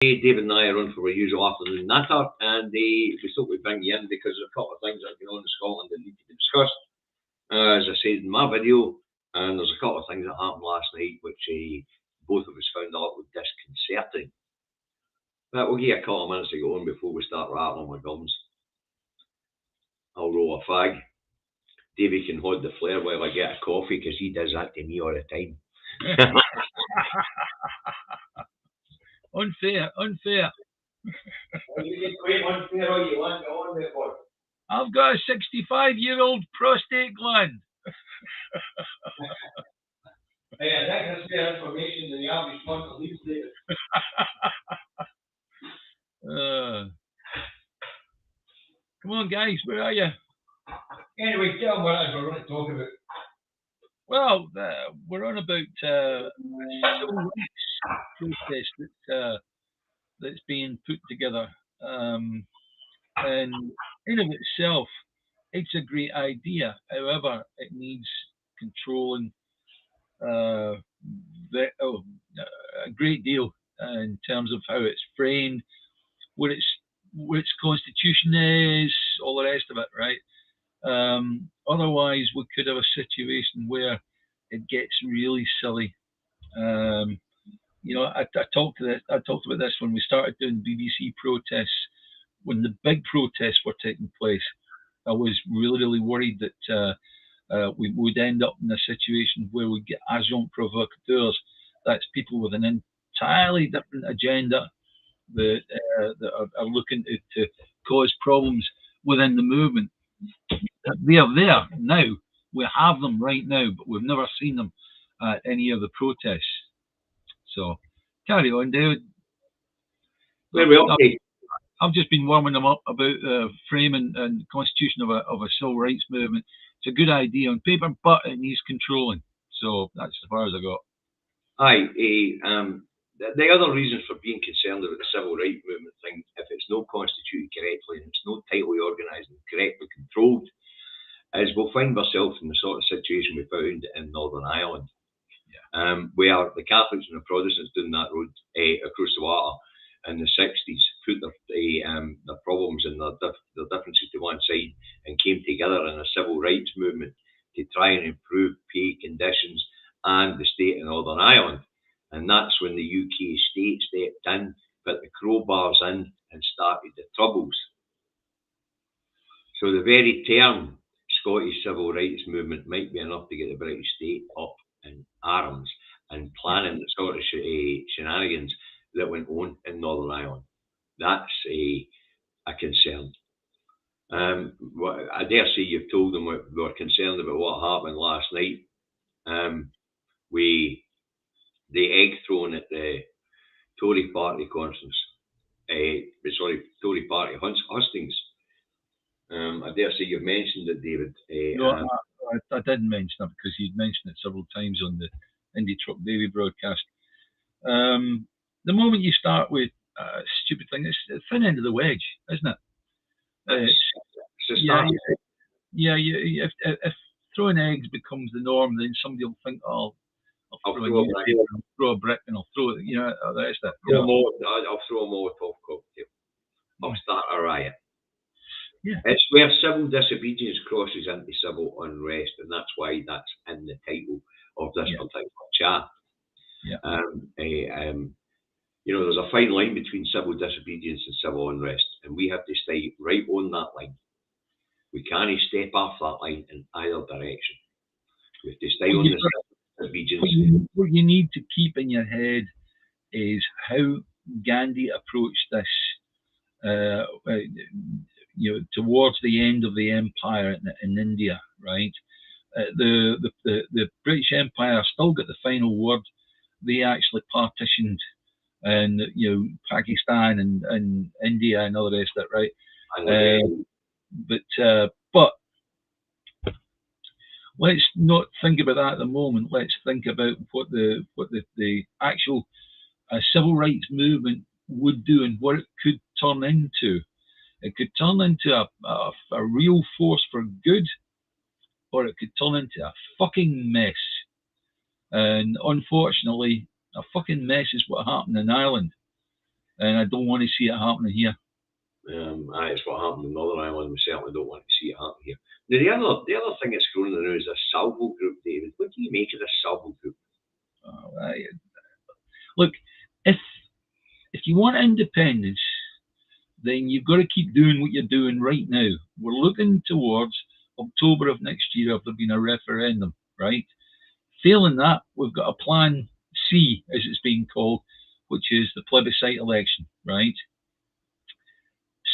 David and I are on for our usual afternoon natter, and we thought we'd bring you in because there's a couple of things that are going on in Scotland that need to be discussed. As I said in my video, and there's a couple of things that happened last night which both of us found a little disconcerting. But we'll give you a couple of minutes to go on before we start rattling my gums. I'll roll a fag. Davey can hold the flare while I get a coffee because he does that to me all the time. Unfair. You get quite unfair all you want on there, boy. I've got a 65-year-old prostate gland. Hey, I think that's fair information than the average month at least later. Come on, guys, where are you? Anyway, tell them what it is we're going to talk about. Well, we're on about civil rights protest that's being put together. And in of itself, it's a great idea. However, it needs controlling a great deal in terms of how it's framed, what its constitution is, all the rest of it, right? Otherwise, we could have a situation where it gets really silly. I talked about this when we started doing BBC protests. When the big protests were taking place, I was really, really worried that we would end up in a situation where we get agents provocateurs. That's people with an entirely different agenda that are looking to cause problems within the movement. They are there now. We have them right now, but we've never seen them at any of the protests. So, carry on, David. I've just been warming them up about the framing and constitution of a civil rights movement. It's a good idea on paper, but it needs controlling. So that's as far as I got. The other reasons for being concerned about the civil rights movement thing, if it's not constituted correctly and it's not tightly organised and correctly controlled, is we'll find ourselves in the sort of situation we found in Northern Ireland, where the Catholics and the Protestants doing that road across the water in the 60s put their problems and their differences to one side and came together in a civil rights movement to try and improve pay conditions and the state of Northern Ireland. And that's when the UK state stepped in, put the crowbars in and started the troubles. So the very term Scottish civil rights movement might be enough to get the British state up in arms and planning the sort of shenanigans that went on in Northern Ireland. That's a concern. I dare say you've told them we were concerned about what happened last night. The egg thrown at the Tory party conference, Tory party hustings. I dare say you've mentioned it, David. No, I didn't mention it because you'd mentioned it several times on the Indie Truck Daily broadcast. The moment you start with a stupid thing, it's the thin end of the wedge, isn't it? If throwing eggs becomes the norm, then somebody will think, oh, I'll throw a brick and I'll throw it, the rest of it. I'll throw a Molotov cocktail. I'll start a riot. Yeah. It's where civil disobedience crosses into civil unrest, and that's why that's in the title of this particular chat. There's a fine line between civil disobedience and civil unrest, and we have to stay right on that line. We can't step off that line in either direction. We have to stay on the disobedience. What you need to keep in your head is how Gandhi approached this towards the end of the empire in India, right? The British Empire still got the final word. They actually partitioned and Pakistan and India and all the rest of it, right? But let's not think about that at the moment. Let's think about what the actual civil rights movement would do and what it could turn into. It could turn into a real force for good, or it could turn into a fucking mess. And unfortunately, a fucking mess is what happened in Ireland. and I don't want to see it happening here. It's what happened in Northern Ireland. We certainly don't want to see it happen here. Now, the other thing that's growing in the news is this Salvo group, David. What do you make of this Salvo group? Look, if you want independence, then you've got to keep doing what you're doing right now. We're looking towards October of next year if there's been a referendum, right? Failing that, we've got a plan C, as it's being called, which is the plebiscite election, right?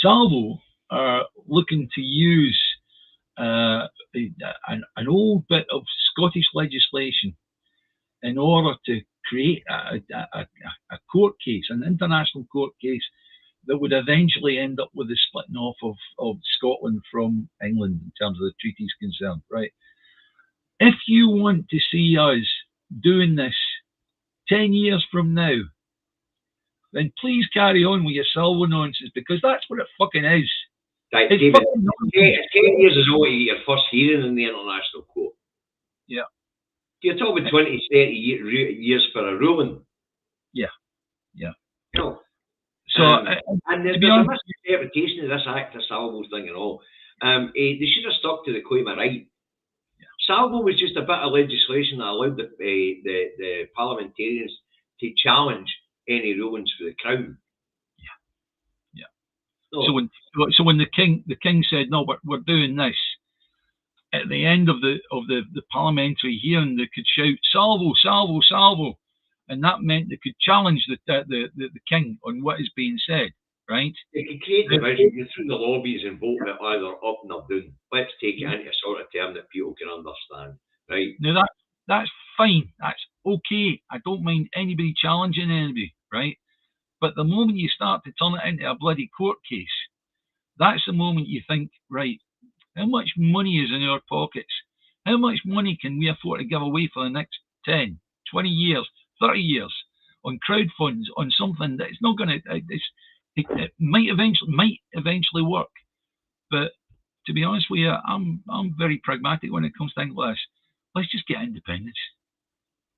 Salvo are looking to use an old bit of Scottish legislation in order to create a court case, an international court case, that would eventually end up with the splitting off of Scotland from England in terms of the treaties concerned, right? If you want to see us doing this 10 years from now, then please carry on with your Salvo nonsense, because that's what it fucking is. Right, David, 10 years is only your first hearing in the international court. Yeah. You're talking about 20, 30 years for a ruling. Yeah. You know, so, and there's a misinterpretation of this act of Salvo's thing and all. They should have stuck to the claim of right. Yeah. Salvo was just a bit of legislation that allowed the parliamentarians to challenge any rulings for the Crown. Yeah. So when the king said, no, we're doing this, at the end of the parliamentary hearing, they could shout Salvo, Salvo, Salvo, and that meant they could challenge the king on what is being said, right? They could create division, go through the lobbies and vote it either up or down. Let's take it into a sort of term that people can understand, right? Now that's fine, that's okay. I don't mind anybody challenging anybody, right? But the moment you start to turn it into a bloody court case, that's the moment you think, right, how much money is in our pockets? How much money can we afford to give away for the next 10, 20 years, 30 years on crowdfunds, on something that's not going to, it might eventually work. But to be honest with you, I'm very pragmatic when it comes to things like this. Let's just get independence.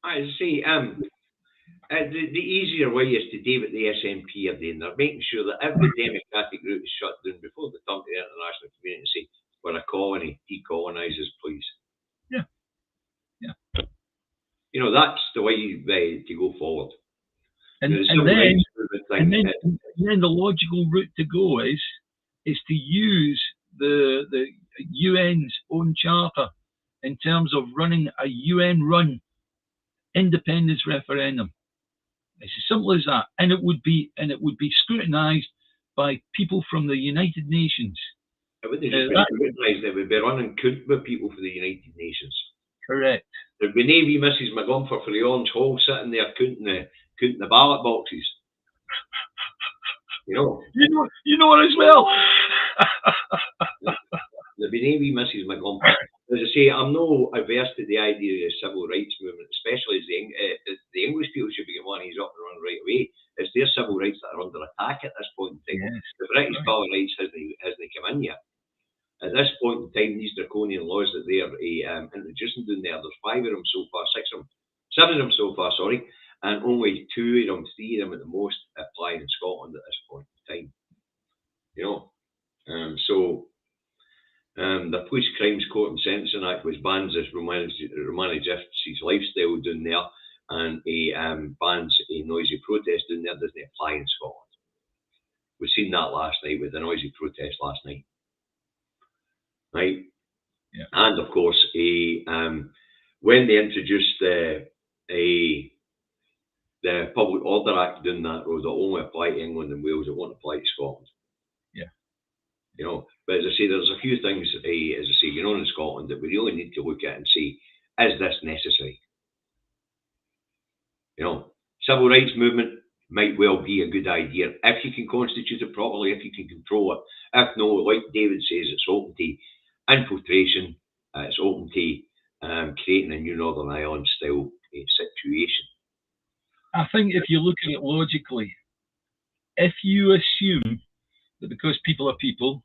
I see. The easier way is to do what the SNP are doing. They're making sure that every democratic group is shut down before they come to the international community and say, we're a colony, decolonise us, please. Yeah. You know, that's the way to go forward. And then the logical route to go is to use the UN's own charter in terms of running a UN-run independence referendum. It's as simple as that, and it would be scrutinised by people from the United Nations. It wouldn't just be scrutinised; it would be running counted with people for the United Nations. Correct. There'd be maybe Mrs. McGumpher for the Orange Hall sitting there counting the ballot boxes. You know her as well. There'd be maybe Mrs. McGumpher. As I say, I'm no averse to the idea of the civil rights movement, especially as the English people should be getting one of these up and running right away. It's their civil rights that are under attack at this point in time. Yes. The British Bill of Rights hasn't come in yet. At this point in time, these draconian laws that they're introducing down there, there's 7 of them so far, and only 3 of them at the most apply in Scotland at this point in time. You know, the Police Crimes Court and Sentencing Act, which bans this Romani Justice's lifestyle down there, and bans a noisy protest down there, doesn't apply in Scotland. We've seen that last night with the noisy protest last night. Right? Yeah. And of course, when they introduced the Public Order Act down that road, it'll only apply to England and Wales, it won't apply to Scotland. Yeah. You know, but as I say, there's a few things, in Scotland that we really need to look at and say, is this necessary? You know, civil rights movement might well be a good idea if you can constitute it properly, if you can control it. If no, like David says, it's open to infiltration, it's open to creating a new Northern Ireland style situation. I think if you look at it logically, if you assume that because people are people,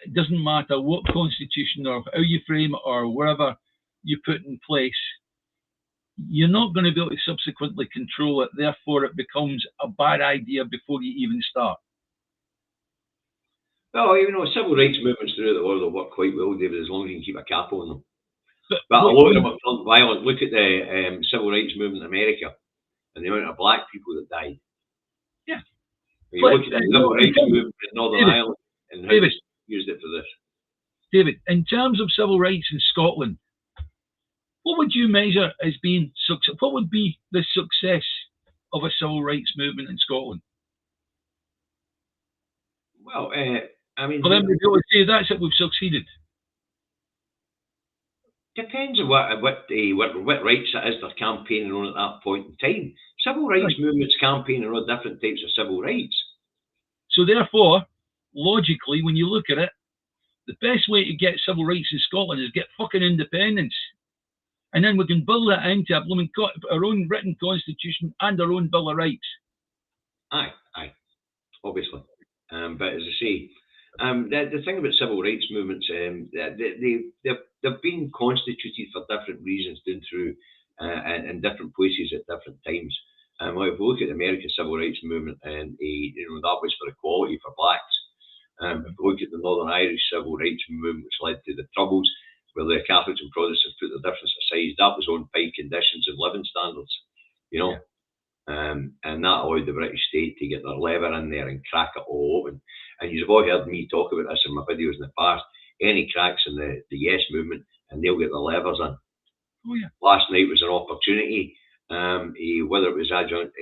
it doesn't matter what constitution or how you frame it or wherever you put in place, you're not going to be able to subsequently control it. Therefore, it becomes a bad idea before you even start. Well, you know, civil rights movements throughout the world will work quite well, David, as long as you can keep a cap on them. But a lot of them are violent. Look at the civil rights movement in America and the amount of black people that died. Yeah. When you look at the civil rights movement in Northern Ireland and how they used it for this. David, in terms of civil rights in Scotland, what would you measure as being success? What would be the success of a civil rights movement in Scotland? Well, I mean, for them to be able to say that's it, we've succeeded. Depends on what rights it is they're campaigning on at that point in time. Civil rights movements campaigning on different types of civil rights. So therefore, logically, when you look at it, the best way to get civil rights in Scotland is get fucking independence. And then we can build that into our own written constitution and our own Bill of Rights. Aye, obviously. But as I say, the thing about civil rights movements, they've been constituted for different reasons, down through in different places at different times. If we look at the American civil rights movement, and that was for equality for blacks. If we look at the Northern Irish civil rights movement, which led to the Troubles, where the Catholics and Protestants put their difference aside, that was on pay conditions and living standards, and that allowed the British state to get their lever in there and crack it all open. And you've all heard me talk about this in my videos in the past. Any cracks in the Yes movement, and they'll get their levers in. Oh, yeah. Last night was an opportunity, whether it was agent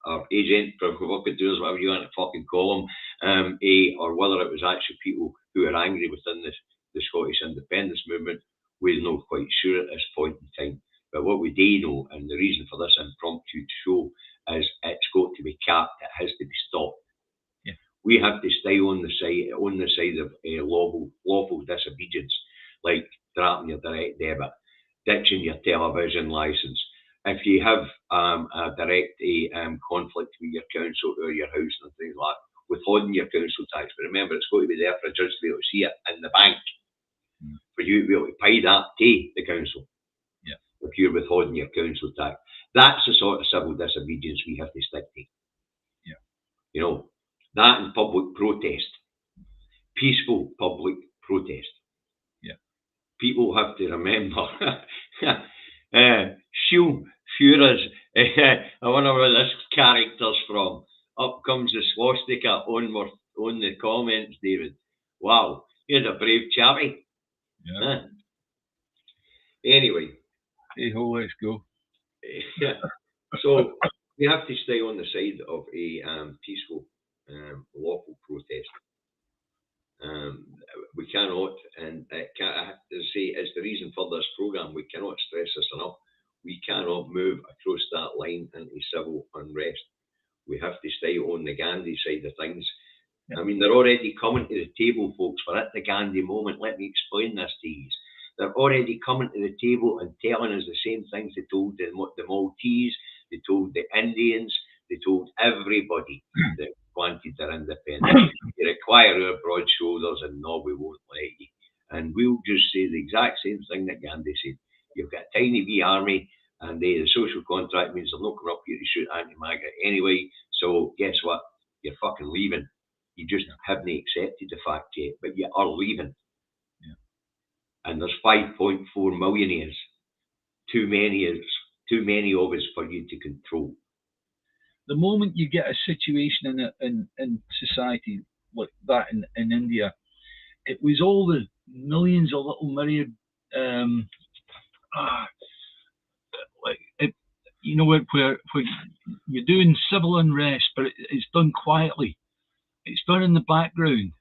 or agent, provocateurs, whatever you want to fucking call them, or whether it was actually people who are angry within the Scottish independence movement. We're not quite sure at this point in time. But what we do know, and the reason for this impromptu show, is it's got to be capped. It has to be stopped. Yeah. We have to stay on the side of lawful disobedience, like dropping your direct debit, ditching your television license. If you have a direct conflict with your council or your house and things like that, withholding your council tax. But remember, it's got to be there for a judge to be able to see it in the bank, for you to be able to pay that to the council. Yeah. If you're withholding your council tax, that's the sort of civil disobedience we have to stick to. Yeah. That and public protest, peaceful public protest. Yeah. People have to remember. Führers. I wonder where this character's from. Up comes the swastika on the comments, David. Wow, here's a brave chappy. Yeah. Anyway. Hey ho, let's go. So we have to stay on the side of a peaceful, lawful protest. We cannot, and as I say, it's the reason for this programme, we cannot stress this enough. We cannot move across that line into civil unrest. We have to stay on the Gandhi side of things. Yeah. I mean, they're already coming to the table, folks. We're at the Gandhi moment. Let me explain this to you. They're already coming to the table and telling us the same things they told the Maltese, they told the Indians, they told everybody that wanted their independence. You require our broad shoulders, and no, we won't let you. And we'll just say the exact same thing that Gandhi said. You've got a tiny wee army, and the social contract means they're not coming up here to shoot anti-MAGA anyway. So guess what? You're fucking leaving. You just haven't accepted the fact yet, but you are leaving. Yeah. And there's 5.4 millionaires. Too many of us for you to control. The moment you get a situation in society like that in India, it was all the millions of little myriad, where you're doing civil unrest, but it's done quietly. It's done in the background.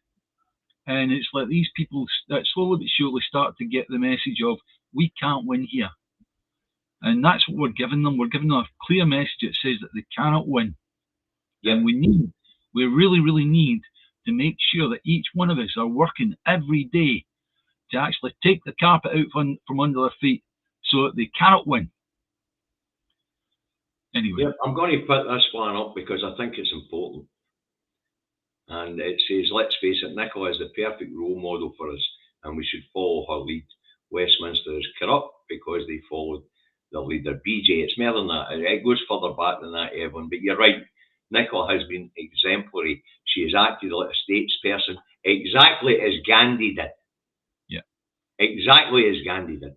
And it's like these people that slowly but surely start to get the message of, we can't win here. And that's what we're giving them. We're giving them a clear message that says that they cannot win. Yeah. And we really, really need to make sure that each one of us are working every day to actually take the carpet out from under their feet so that they cannot win. Anyway. Yeah, I'm going to put this one up because I think it's important. And it says, let's face it, Nicola is the perfect role model for us, and we should follow her lead. Westminster is corrupt because they followed the leader BJ. It's more than that. It goes further back than that, Evan. But you're right. Nicola has been exemplary. She has acted like a statesperson, exactly as Gandhi did. Yeah. Exactly as Gandhi did.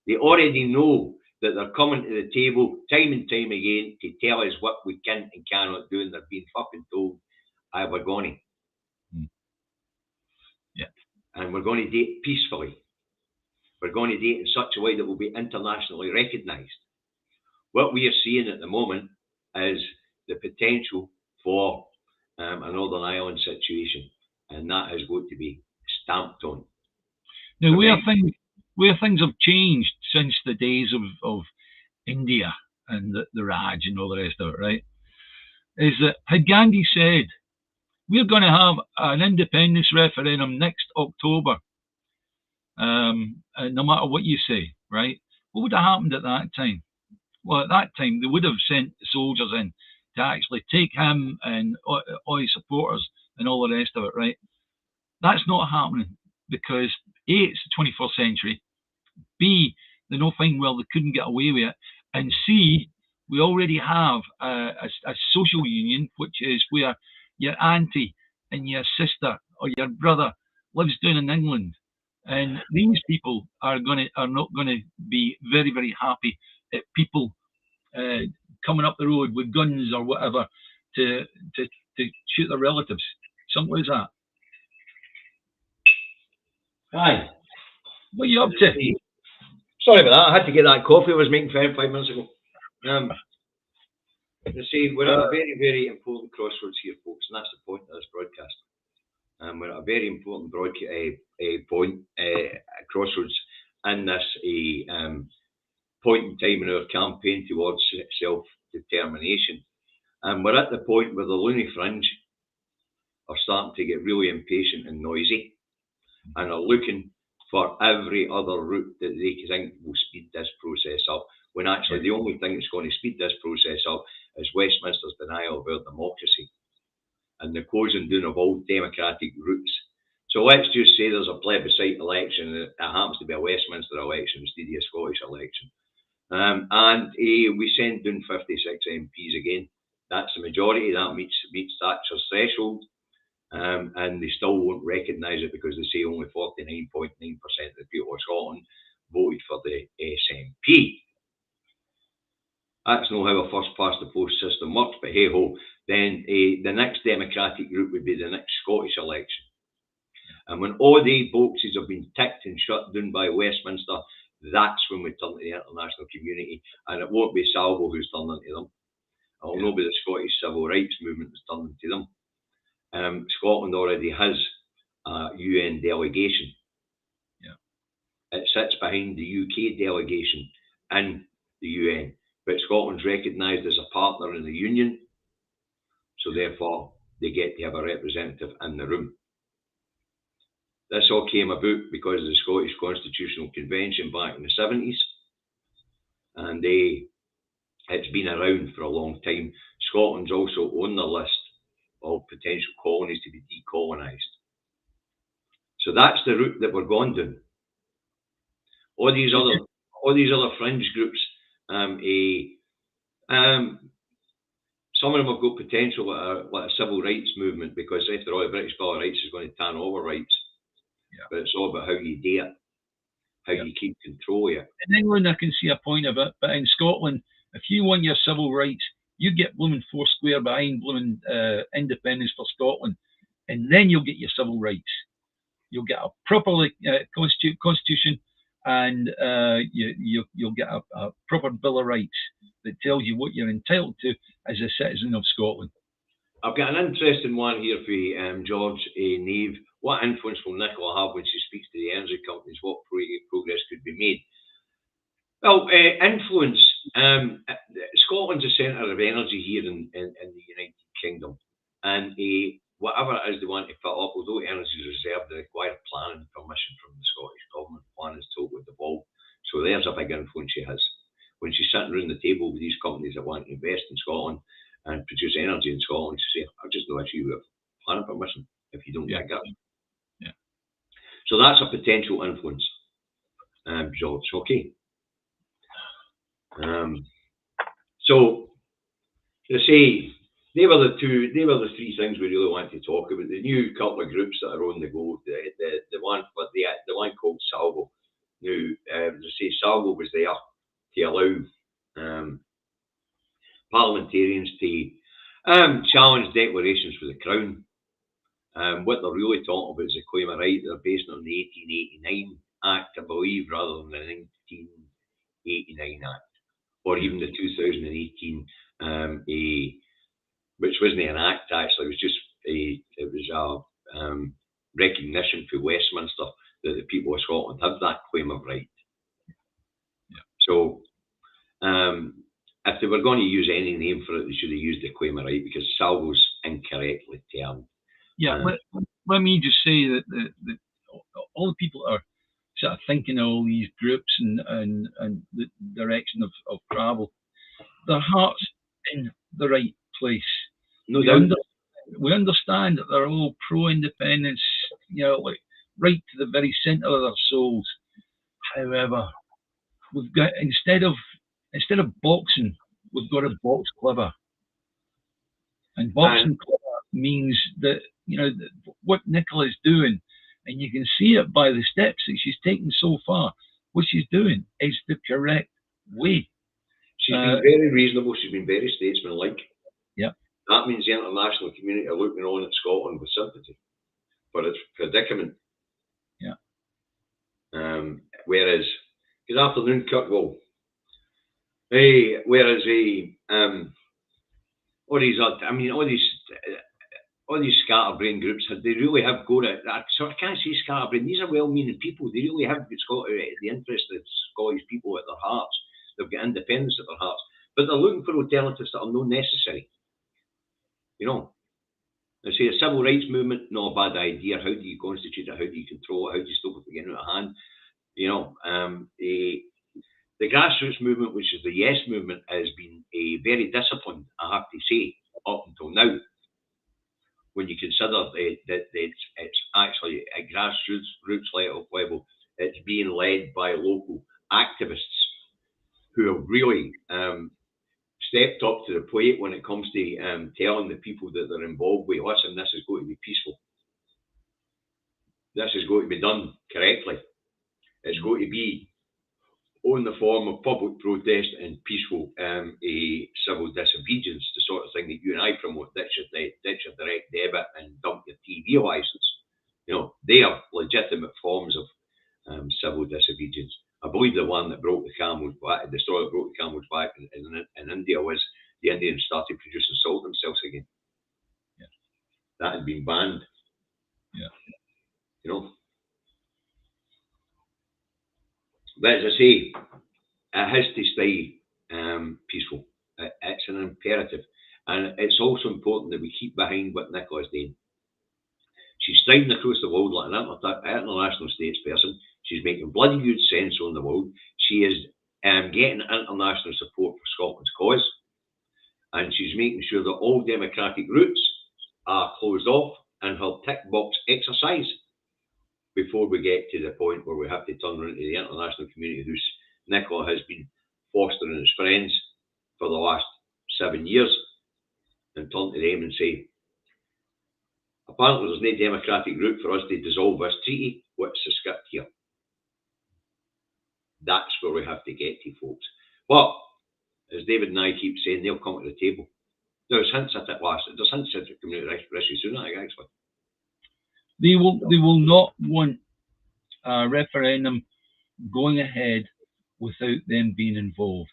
They already know that they're coming to the table time and time again to tell us what we can and cannot do, and they're being fucking told, we're going to. Yeah. And we're going to date peacefully. We're going to date in such a way that will be internationally recognised. What we are seeing at the moment is the potential for a Northern Ireland situation, and that has got to be stamped on. Now, where things have changed since the days of India and the Raj and all the rest of it, right, is that had Gandhi said, we're going to have an independence referendum next October, and no matter what you say, right, what would have happened at that time? Well, at that time, they would have sent the soldiers in to actually take him and all his supporters and all the rest of it, right? That's not happening because A, it's the 21st century, B, they know fine well they couldn't get away with it, and C, we already have a social union, which is where your auntie and your sister or your brother lives down in England, and these people are not going to be very, very happy at people coming up the road with guns or whatever to shoot their relatives. Simple as that. Aye. What are you up to? Sorry about that. I had to get that coffee I was making 5 minutes ago. We're at a very, very important crossroads here, folks, and that's the point of this broadcast. We're at a very important crossroads in this point in time in our campaign towards self-determination. And we're at the point where the loony fringe are starting to get really impatient and noisy and are looking for every other route that they think will speed this process up, when actually the only thing that's going to speed this process up is Westminster's denial of our democracy and the closing down of all democratic routes. So let's just say there's a plebiscite election, and it happens to be a Westminster election instead of a Scottish election. And we send down 56 MPs again. That's the majority. That meets Thatcher's threshold. And they still won't recognise it because they say only 49.9% of the people of Scotland voted for the SNP. That's not how a first past the post system works, but hey ho. Then the next democratic route would be the next Scottish election. And when all the boxes have been ticked and shut down by Westminster, that's when we turn to the international community. And it won't be Salvo who's turning to them. It will not be the Scottish civil rights movement that's turning to them. Scotland already has a UN delegation. Yeah. It sits behind the UK delegation in the UN, but Scotland's recognised as a partner in the Union, so therefore they get to have a representative in the room. This all came about because of the Scottish Constitutional Convention back in the 70s, and it's been around for a long time. Scotland's also on the list of potential colonies to be decolonised. So that's the route that we're going down. All these other fringe groups, some of them have got potential like a civil rights movement, because after all, the British Bill of Rights is going to turn over rights. Yeah. But it's all about how you do it, how you keep control of it. In England, I can see a point of it, but in Scotland, if you want your civil rights, you get blooming four square behind blooming independence for Scotland, and then you'll get your civil rights. You'll get a proper constitution, and you'll get a proper Bill of Rights that tells you what you're entitled to as a citizen of Scotland. I've got an interesting one here for you, George Nave. What influence will Nicola have when she speaks to the energy companies? What progress could be made? Well, influence. Scotland's a centre of energy here in the United Kingdom, and whatever it is they want to put up, although energy is reserved, they require planning permission from the Scottish Government. Planning is totally devolved. So there's a big influence she has. When she's sitting around the table with these companies that want to invest in Scotland and produce energy in Scotland, she says, I've just no issue with planning permission if you don't get it. Yeah. So that's a potential influence. results. Okay. So to say they were the three things we really want to talk about. The new couple of groups that are on the go. The one called Salvo. Now, as I say, Salvo was there to allow parliamentarians to challenge declarations for the Crown. What they're really talking about is the claim of right. They're based on the 1889 Act, I believe, rather than the 1989 Act, or even the 2018, which wasn't an act actually. It was just a recognition for Westminster that the people of Scotland have that claim of right. Yeah. So, if they were going to use any name for it, they should have used the claim of right, because Salvo's incorrectly termed. Yeah, let me just say that all the people are sort of thinking of all these groups and the direction of travel. Their heart's in the right place. No doubt. We understand that they're all pro-independence, like right to the very centre of their souls. However, we've got instead of boxing, we've got to box clever. And boxing clever means that what Nicola is doing, and you can see it by the steps that she's taken so far. What she's doing is the correct way. She's been very reasonable. She's been very statesmanlike. Yeah. That means the international community are looking on at Scotland with sympathy for its predicament. Yeah. Whereas, good afternoon, Kirkwall. Hey, whereas all these scatterbrain groups, they really have got it. So I can't say scatterbrain. These are well-meaning people. They really have got the interest of Scottish people at their hearts. They've got independence at their hearts, but they're looking for alternatives that are not necessary. They say a civil rights movement, not a bad idea. How do you constitute it? How do you control it? How do you stop it from getting out of hand? The grassroots movement, which is the Yes movement, has been very disciplined, I have to say, up until now. When you consider that it's actually at grassroots level, it's being led by local activists who have really stepped up to the plate when it comes to telling the people that they're involved with, listen, this is going to be peaceful. This is going to be done correctly. It's going to be on the form of public protest and peaceful civil disobedience, the sort of thing that you and I promote. Ditch your direct debit and dump your TV licence. They are legitimate forms of civil disobedience. I believe the one that broke the camel's back, the story that broke the camel's back in India was the Indians started producing salt themselves again. Yeah. That had been banned. Yeah. But as I say, it has to stay peaceful. It's an imperative. And it's also important that we keep behind what Nicola's doing. She's striding across the world like an international statesperson. She's making bloody good sense on the world. She is getting international support for Scotland's cause. And she's making sure that all democratic routes are closed off and her tick box exercise before we get to the point where we have to turn around to the international community, who Nicola has been fostering as friends for the last 7 years, and turn to them and say, apparently there's no democratic route for us to dissolve this treaty. What's the script here? That's where we have to get to, folks. But, as David and I keep saying, they'll come to the table. There's hints at it last. There's hints at it coming out Rishi Sunak, actually. They will not want a referendum going ahead without them being involved.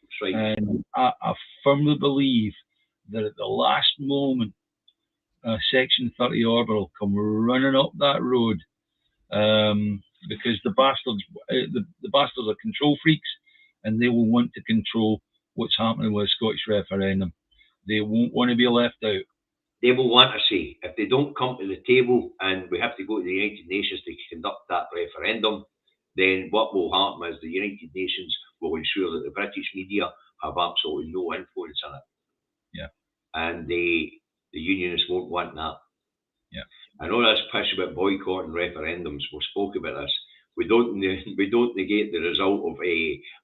That's right. And I firmly believe that at the last moment, Section 30 order will come running up that road, because the bastards are control freaks, and they will want to control what's happening with the Scottish referendum. They won't want to be left out. They will want to say, if they don't come to the table and we have to go to the United Nations to conduct that referendum, then what will happen is the United Nations will ensure that the British media have absolutely no influence on it. Yeah. And the unionists won't want that. Yeah. I know this pish about boycotting referendums. We spoke about this. We don't negate the result of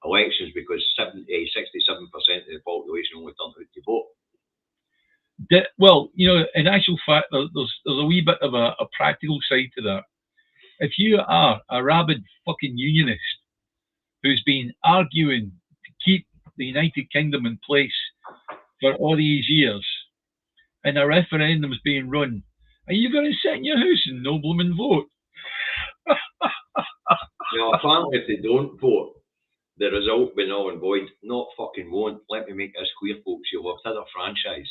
elections because 67% of the population only turned out to vote. Well, you know, in actual fact, there's a wee bit of a practical side to that. If you are a rabid fucking unionist who's been arguing to keep the United Kingdom in place for all these years, and a referendum's being run, are you going to sit in your house and no blooming vote? Apparently if they don't vote, the result will be null and void. Not fucking won't. Let me make this clear, folks. You'll have had a franchise.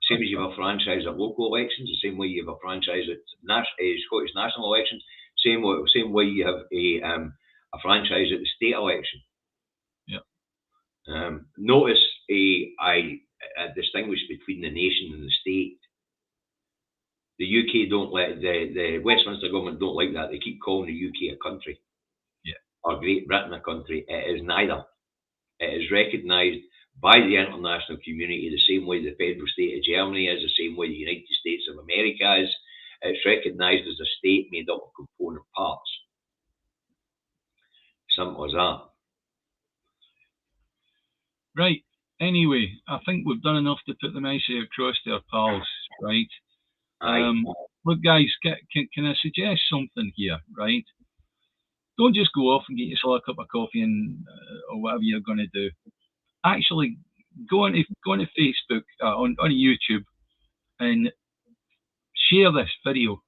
Same as you have a franchise at local elections, the same way you have a franchise at Scottish national elections, same way you have a franchise at the state election. Yeah. Notice I distinguish between the nation and the state. The UK don't let the Westminster government don't like that. They keep calling the UK a country. Yeah. Or Great Britain a country. It is neither. It is recognised by the international community the same way the federal state of Germany is, the same way the United States of America is. It's recognised as a state made up of component parts. Simple as that. Right. Anyway, I think we've done enough to put the message across to our pals, right? Look, guys, can I suggest something here, right? Don't just go off and get yourself a cup of coffee and or whatever you're going to do. Actually, go on to Facebook, on YouTube, and share this video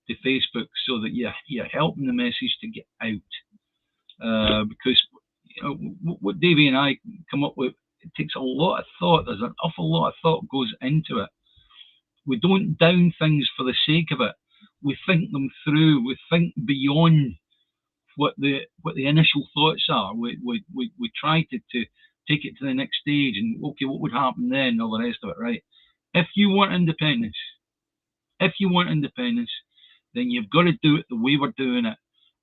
to Facebook so that you're helping the message to get out. Because you know, what Davey and I come up with, it takes a lot of thought. There's an awful lot of thought goes into it. We don't down things for the sake of it. We think them through. We think beyond what the initial thoughts are. We try to take it to the next stage and okay, what would happen then, and all the rest of it, right? If you want independence, then you've got to do it the way we're doing it,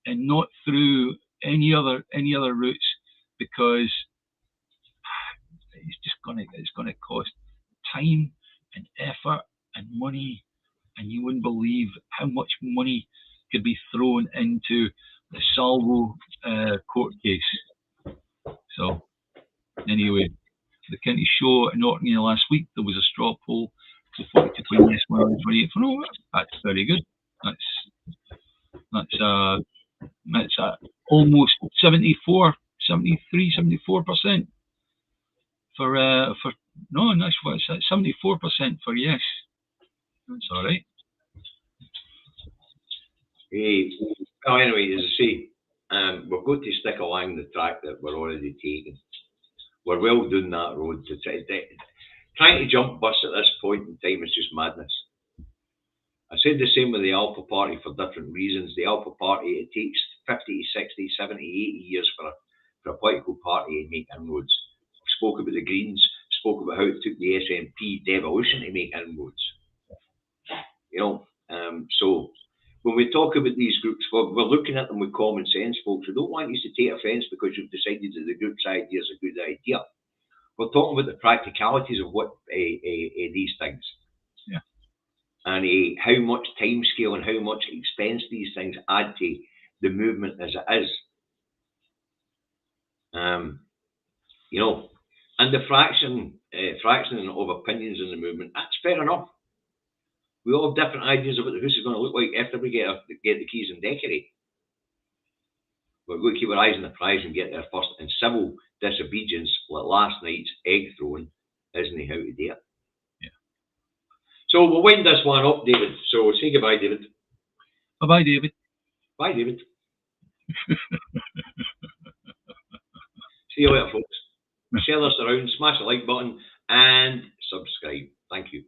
and not through any other routes, because it's gonna cost time and effort and money, and you wouldn't believe how much money could be thrown into the Salvo court case. So anyway, the county show in Orkney last week, there was a straw poll, so 42 for yes, 28 for no. That's very good. That's almost 74% for no, that's what it's at, 74% for yes. That's all right. Well, anyway, as I say, we've got to stick along the track that we're already taking. We're well doing that road. Trying to jump bus at this point in time is just madness. I said the same with the Alpha Party for different reasons. The Alpha Party, it takes 50, 60, 70, 80 years for a political party to make inroads. We spoke about the Greens, spoke about how it took the SNP devolution to make inroads. You know, so when we talk about these groups, we're looking at them with common sense, folks. We don't want you to take offence because you've decided that the group's idea is a good idea. We're talking about the practicalities of what these things. Yeah. And how much time scale and how much expense these things add to the movement as it is. You know, and the fraction of opinions in the movement, that's fair enough. We all have different ideas of what the house is going to look like after we get the keys and decorate. We're going to keep our eyes on the prize and get there first. And civil disobedience, like last night's egg throwing, isn't how to do it. Yeah. So we'll wind this one up, David. So say goodbye, David. Bye-bye, David. Bye, David. See you later, folks. Share this around, smash the like button, and subscribe. Thank you.